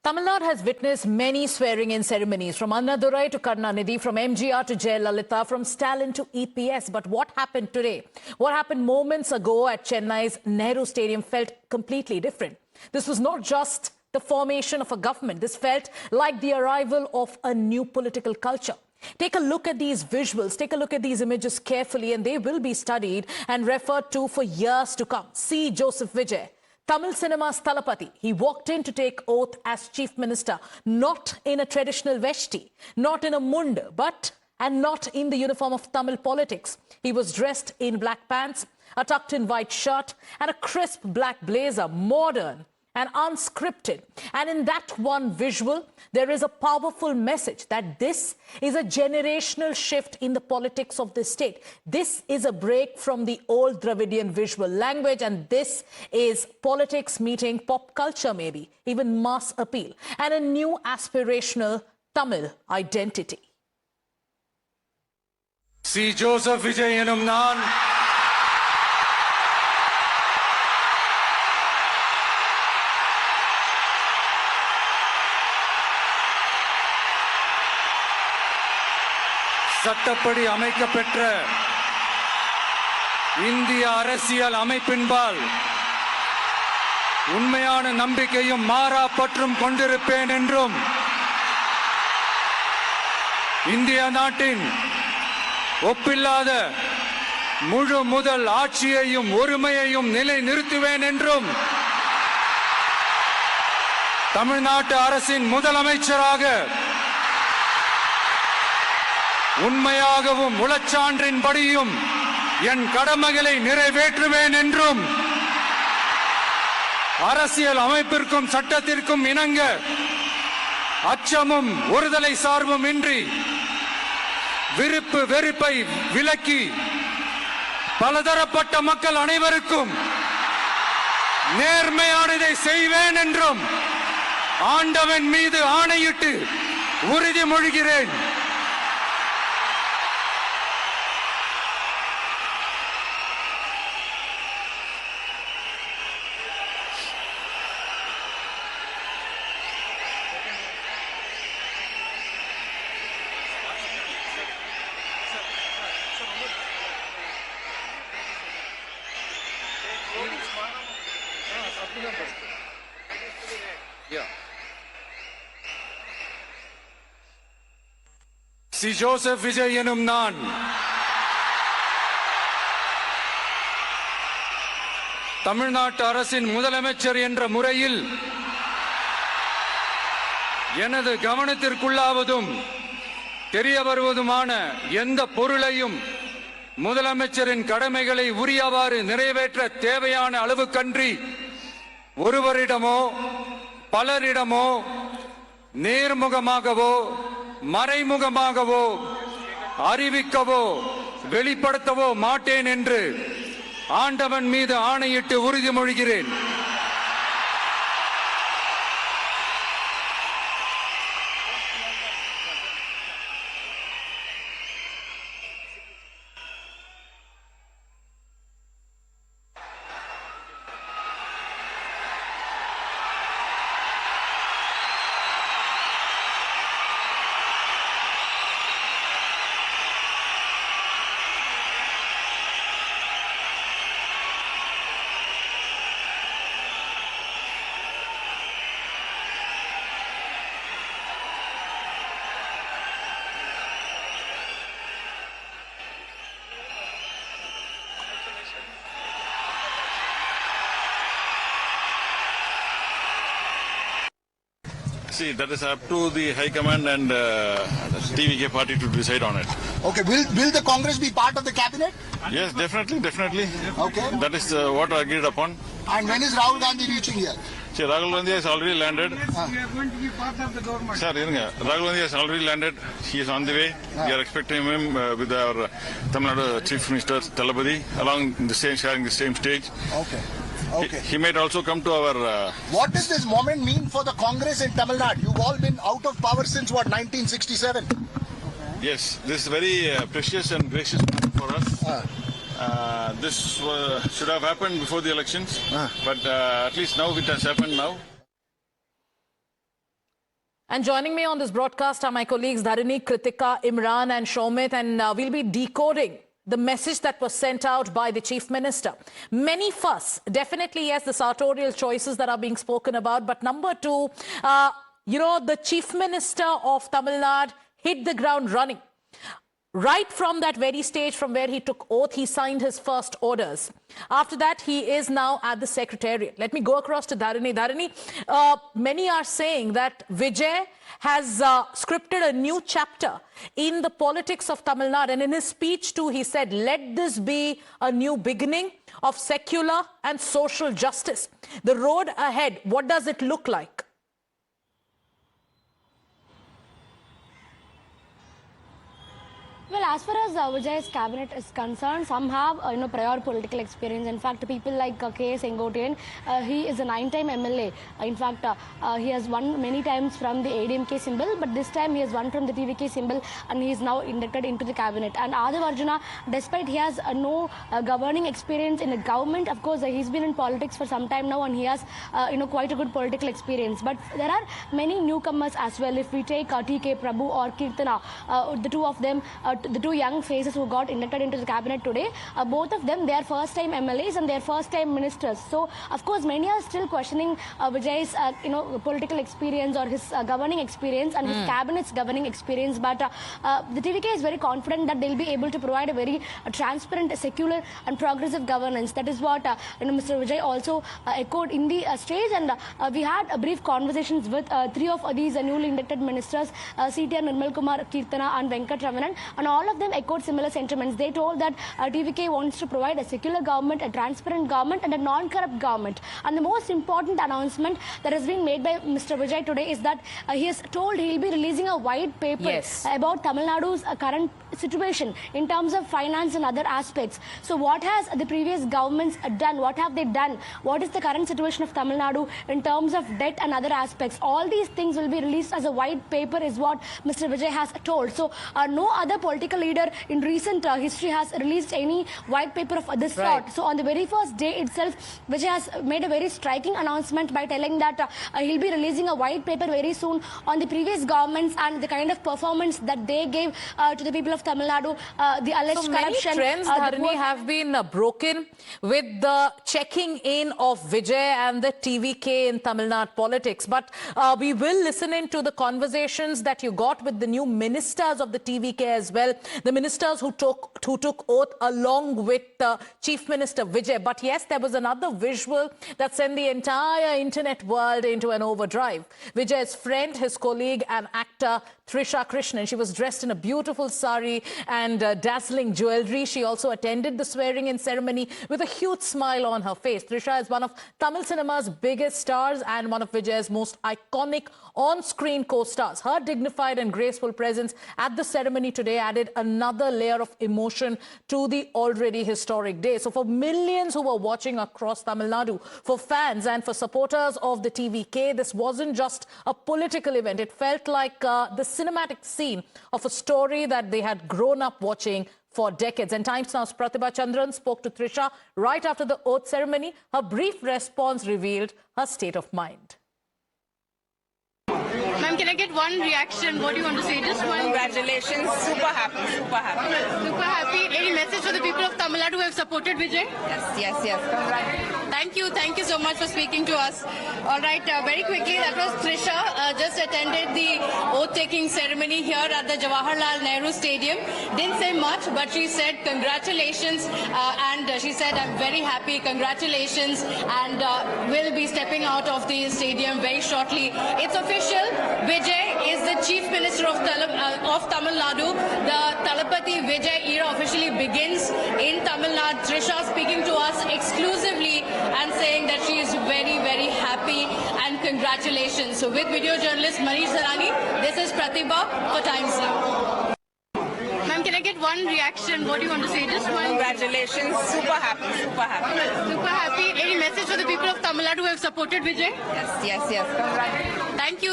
Tamil Nadu has witnessed many swearing-in ceremonies, from Annadurai to Karunanidhi, from MGR to Jayalalitha, from Stalin to EPS. But what happened today? What happened moments ago at Chennai's Nehru Stadium felt completely different. This was not just the formation of a government. This felt like the arrival of a new political culture. Take a look at these visuals, take a look at these images carefully, and they will be studied and referred to for years to come. See Joseph Vijay, Tamil cinema's Thalapathy. He walked in to take oath as Chief Minister, not in a traditional veshti, not in a mund, and not in the uniform of Tamil politics. He was dressed in black pants, a tucked-in white shirt, and a crisp black blazer, modern and unscripted. And in that one visual, there is a powerful message that this is a generational shift in the politics of this state. This is a break from the old Dravidian visual language, and this is politics meeting pop culture, maybe, even mass appeal, and a new aspirational Tamil identity. C. Joseph Vijay enum நான் சட்டப்படி அமைக்கப்பெற்ற இந்திய அரசியல் அமைப்பின்பால் உண்மையான நம்பிக்கையும் மாறா பற்றும் கொண்டிருப்பேன் என்றும் இந்திய நாட்டின் ஒப்பில்லாத முழு முதல் ஆட்சியையும் ஒருமையையும் நிலைநிறுத்துவேன் என்றும் தமிழ்நாட்டு அரசின் முதலமைச்சராக உண்மையாகவும் உளச்சான்றின்படியும் என் கடமைகளை நிறைவேற்றுவேன் என்றும் அரசியல் அமைப்பிற்கும் சட்டத்திற்கும் இணங்க அச்சமும் ஒருதலை சார்பும் இன்றி விருப்பு வெறுப்பை விலக்கி பலதரப்பட்ட மக்கள் அனைவருக்கும் நேர்மையானதை செய்வேன் என்றும் ஆண்டவன் மீது ஆணையிட்டு உறுதிமொழிகிறேன். சி. ஜோசப் விஜய் எனும் நான் தமிழ்நாட்டு அரசின் முதலமைச்சர் என்ற முறையில் எனது கவனத்திற்குள்ளாவதும் தெரிய வருவதுமான எந்த பொருளையும் முதலமைச்சரின் கடமைகளை உரியவாறு நிறைவேற்ற தேவையான அளவுக்கன்றி ஒருவரிடமோ பலரிடமோ நேர்முகமாகவோ மறைமுகமாகவோ அறிவிக்கவோ வெளிப்படுத்தவோ மாட்டேன் என்று ஆண்டவன் மீது ஆணையிட்டு உறுதிமொழிகிறேன். See, that is up to the High Command and TVK party to decide on it. Okay, will the Congress be part of the cabinet? Yes, definitely. Okay. That is what agreed upon. And when is Rahul Gandhi reaching here? See, Rahul Gandhi has already landed. We are going to be part of the government. Sir, Rahul Gandhi has already landed. He is on the way. We are expecting him with our Tamil Nadu Chief Minister Thalapathy sharing the same stage. Okay. He might also come to our... What does this moment mean for the Congress in Tamil Nadu? You've all been out of power since, what, 1967? Yes, this is very precious and gracious moment for us. This should have happened before the elections, but at least now it has happened now. And joining me on this broadcast are my colleagues Dharini, Kritika, Imran and Shomit, and we'll be decoding the message that was sent out by the Chief Minister. Many fuss, definitely yes, the sartorial choices that are being spoken about, but number two, the Chief Minister of Tamil Nadu hit the ground running. Right from that very stage from where he took oath, he signed his first orders. After that, he is now at the Secretariat. Let me go across to Dharini. Dharini, many are saying that Vijay has scripted a new chapter in the politics of Tamil Nadu. And in his speech too, he said, let this be a new beginning of secular and social justice. The road ahead, what does it look like? Well, as far as Vijay's cabinet is concerned, some have prior political experience. In fact, people like K.S. Sengotian, he is a 9-time MLA. In fact, he has won many times from the ADMK symbol, but this time he has won from the TVK symbol, and he is now inducted into the cabinet. And Adhiv Arjuna, despite he has no governing experience in the government, of course, he's been in politics for some time now, and he has quite a good political experience. But there are many newcomers as well. If we take T.K. Prabhu or Kirtana, the two of them. The two young faces who got inducted into the cabinet today, both of them, they are first-time MLAs and they are first-time ministers. So, of course, many are still questioning Vijay's, political experience or his governing experience and his cabinet's governing experience. But the TVK is very confident that they'll be able to provide a very transparent, secular and progressive governance. That is what Mr. Vijay also echoed in the stage. And we had brief conversations with three of these newly inducted ministers, CTR Nirmal Kumar, Kirtana and Venkat Ramanan. And all of them echoed similar sentiments. They told that TVK wants to provide a secular government, a transparent government and a non-corrupt government. And the most important announcement that has been made by Mr. Vijay today is that he has told he will be releasing a white paper about Tamil Nadu's current situation in terms of finance and other aspects. So what has the previous governments done? What have they done? What is the current situation of Tamil Nadu in terms of debt and other aspects? All these things will be released as a white paper is what Mr. Vijay has told. So no other political leader in recent history has released any white paper of this sort. So on the very first day itself, Vijay has made a very striking announcement by telling that he'll be releasing a white paper very soon on the previous governments and the kind of performance that they gave to the people of Tamil Nadu, the alleged corruption. Many trends, Dharini, have been broken with the checking in of Vijay and the TVK in Tamil Nadu politics. But we will listen into the conversations that you got with the new ministers of the TVK as well. The ministers who took oath along with Chief Minister Vijay. But yes, there was another visual that sent the entire internet world into an overdrive. Vijay's friend, his colleague and actor Trisha Krishnan. She was dressed in a beautiful sari and dazzling jewelry. She also attended the swearing-in ceremony with a huge smile on her face. Trisha is one of Tamil cinema's biggest stars and one of Vijay's most iconic on-screen co-stars. Her dignified and graceful presence at the ceremony today added another layer of emotion to the already historic day. So for millions who were watching across Tamil Nadu, for fans and for supporters of the TVK, this wasn't just a political event. It felt like the cinematic scene of a story that they had grown up watching for decades. And Times Now's Pratibha Chandran spoke to Trisha right after the oath ceremony. Her brief response revealed her state of mind. Ma'am, can I get one reaction? What do you want to say? Just one. Congratulations. Super happy. Super happy. Super happy. Any message for the people of Tamil Nadu who have supported Vijay? Yes. Thank you so much for speaking to us. All right, very quickly, that was Trisha, just attended the oath-taking ceremony here at the Jawaharlal Nehru Stadium. Didn't say much, but she said congratulations, and she said, I'm very happy, congratulations, and will be stepping out of the stadium very shortly. It's official, Vijay is the Chief Minister of Tamil Nadu. The Talapati Vijay era officially begins in Tamil Nadu. Trisha speaking to us exclusively and saying that she is very, very happy and congratulations. So with video journalist Manish Sarani, this is Pratibha for Times Now. Ma'am, can I get right, one reaction. What do you want to say? Just one. Congratulations. Super happy. Super happy. Super happy. Any message for the people of Tamil Nadu who have supported Vijay? Yes. Congratulations.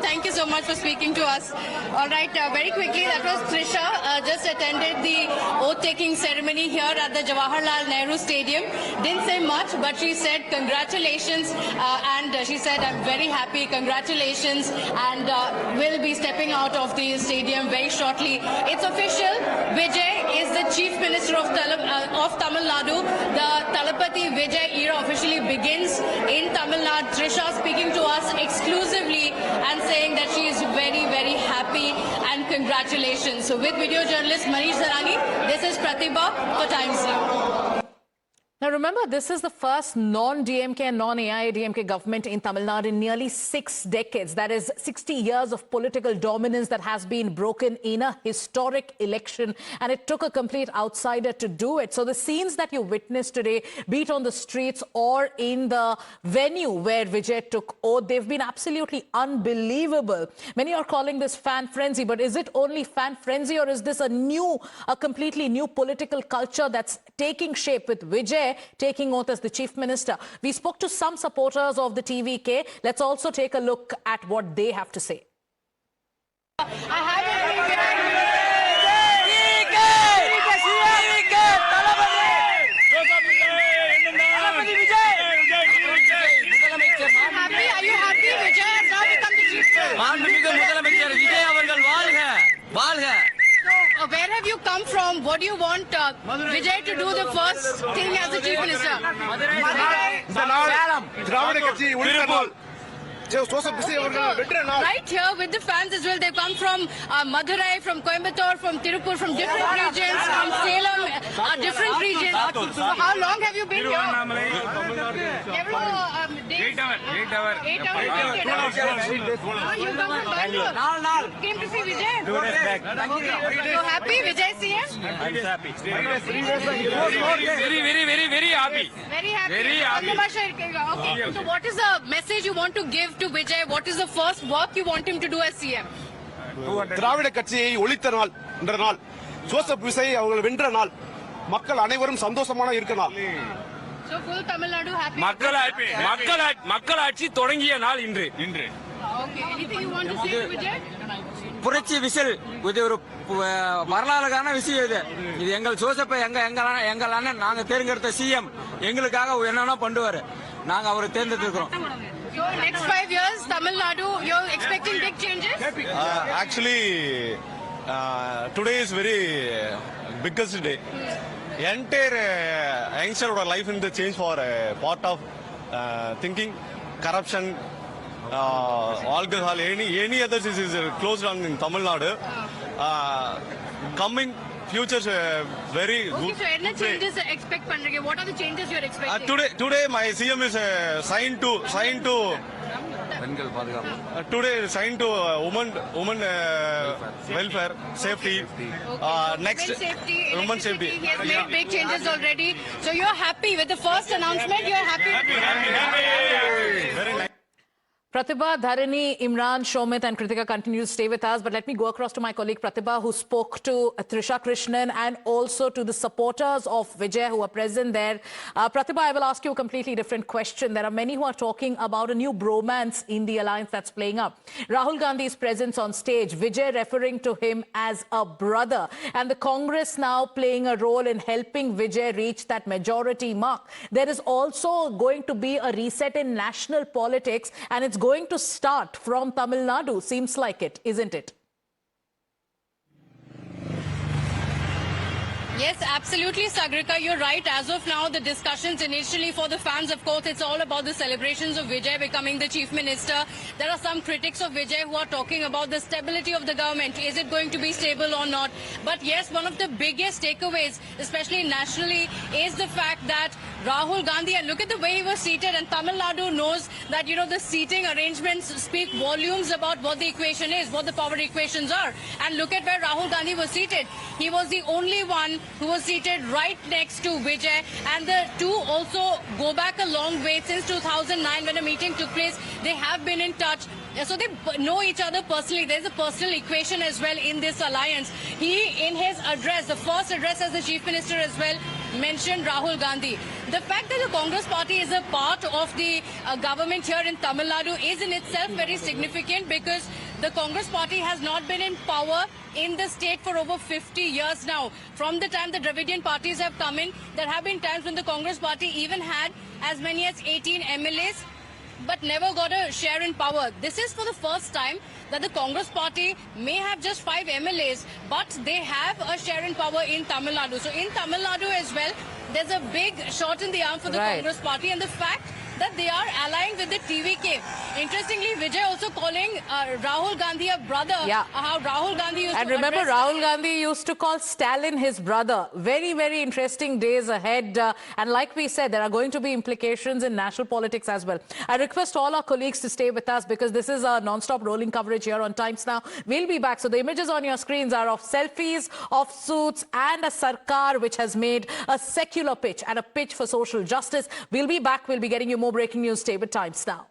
Thank you so much for speaking to us. All right, very quickly, that was Trisha, just attended the oath-taking ceremony here at the Jawaharlal Nehru Stadium. Didn't say much, but she said congratulations, and she said, I'm very happy, congratulations, and will be stepping out of the stadium very shortly. It's official, Vijay is the Chief Minister of Tamil Nadu. The Talapati Vijay era officially begins in Tamil Nadu. Trisha speaking to us exclusively and saying that she is very, very happy and congratulations. So with video journalist Manish Sarangi, this is Pratibha for Times Now. Now remember, this is the first non-DMK and non-AIADMK government in Tamil Nadu in nearly 6 decades. That is 60 years of political dominance that has been broken in a historic election, and it took a complete outsider to do it. So the scenes that you witnessed today, be it on the streets or in the venue where Vijay took oath, they've been absolutely unbelievable. Many are calling this fan frenzy, but is it only fan frenzy, or is this a completely new political culture that's taking shape with Vijay taking oath as the Chief Minister? We spoke to some supporters of the TVK. Let's also take a look at what they have to say. Are you happy Vijay has now become the Chief Minister? So, where have you come from? What do you want Vijay to do the first thing as the Chief Minister? Right here with the fans as well. They come from Madurai, from Coimbatore, from Tirupur, from different regions, from Salem, different regions. So how long have you been here? 8 hours. 8 hours. You come from Bangalore. Came to see Vijay. So happy Vijay CM? I'm happy. Very happy. Very happy. Okay. So what is the message you want to give to Vijay? What is the first work you want him to do as CM? திராவிட கட்சியை ஒழித்த நாள் என்ற நாள், Joseph Vijay அவர்கள் வென்ற நாள், மக்கள் அனைவரும் சந்தோஷமான இருக்க நாள். So full Tamil Nadu happy. மக்களாட்சி தொடங்கிய நாள் இன்று. Okay. Anything you want to say to Vijay? புரட்சி விசில், இது ஒரு வரலாறுக்கான விஷயம். இது எங்கள் ஜோசப்பை எங்கள் அண்ணன் நாங்க தேர்ந்தெடுத்த சிஎம் எங்களுக்காக என்னென்ன பண்ணுவாரு, நாங்க அவரை தேர்ந்தெடுக்கிறோம். So next 5 years, Tamil Nadu, you're expecting big changes? Actually, today is very biggest day. Entire youngster life in the change for part of thinking, corruption, alcohol, any other disease closed down in Tamil Nadu. Coming futures very good. Okay, so any changes expect பண்றீங்க? What are the changes you're expecting? Today my CM is signed to today signed to women welfare safety. Next women safety. He has made big changes already. So you're happy with the first announcement? You're happy? Very nice. Pratibha, Dharani, Imran, Shomit and Kritika continue to stay with us. But let me go across to my colleague Pratibha, who spoke to Trisha Krishnan and also to the supporters of Vijay who are present there. Pratibha, I will ask you a completely different question. There are many who are talking about a new bromance in the alliance that's playing up. Rahul Gandhi's presence on stage, Vijay referring to him as a brother, and the Congress now playing a role in helping Vijay reach that majority mark. There is also going to be a reset in national politics, and it's going to start from Tamil Nadu. Seems like it, isn't it? Yes, absolutely, Sagrika. You're right. As of now, the discussions initially for the fans, of course, it's all about the celebrations of Vijay becoming the Chief Minister. There are some critics of Vijay who are talking about the stability of the government. Is it going to be stable or not? But yes, one of the biggest takeaways, especially nationally, is the fact that Rahul Gandhi, and look at the way he was seated, and Tamil Nadu knows that, you know, the seating arrangements speak volumes about what the equation is, what the power equations are. And look at where Rahul Gandhi was seated. He was the only one who was seated right next to Vijay, and the two also go back a long way. Since 2009 when a meeting took place, they have been in touch. So they know each other personally. There's a personal equation as well in this alliance. He, in his address, the first address as the Chief Minister as well, mentioned Rahul Gandhi. The fact that the Congress party is a part of the government here in Tamil Nadu is in itself very significant, because the Congress party has not been in power in the state for over 50 years now. From the time the Dravidian parties have come in, there have been times when the Congress party even had as many as 18 MLAs, but never got a share in power. This is for the first time that the Congress party may have just 5 MLAs, but they have a share in power in Tamil Nadu. So in Tamil Nadu as well, there's a big shot in the arm for the Congress party, and the fact that they are allying with the TVK. Interestingly, Vijay also calling Rahul Gandhi a brother. Yeah. How Rahul Gandhi used And to remember, address Rahul Gandhi used to call Stalin his brother. Very, very interesting days ahead. And like we said, there are going to be implications in national politics as well. I request all our colleagues to stay with us, because this is a non-stop rolling coverage here on Times Now. We'll be back. So the images on your screens are of selfies, of suits, and a Sarkar which has made a secular pitch and a pitch for social justice. We'll be back. We'll be getting you more breaking news. Stay with Times Now.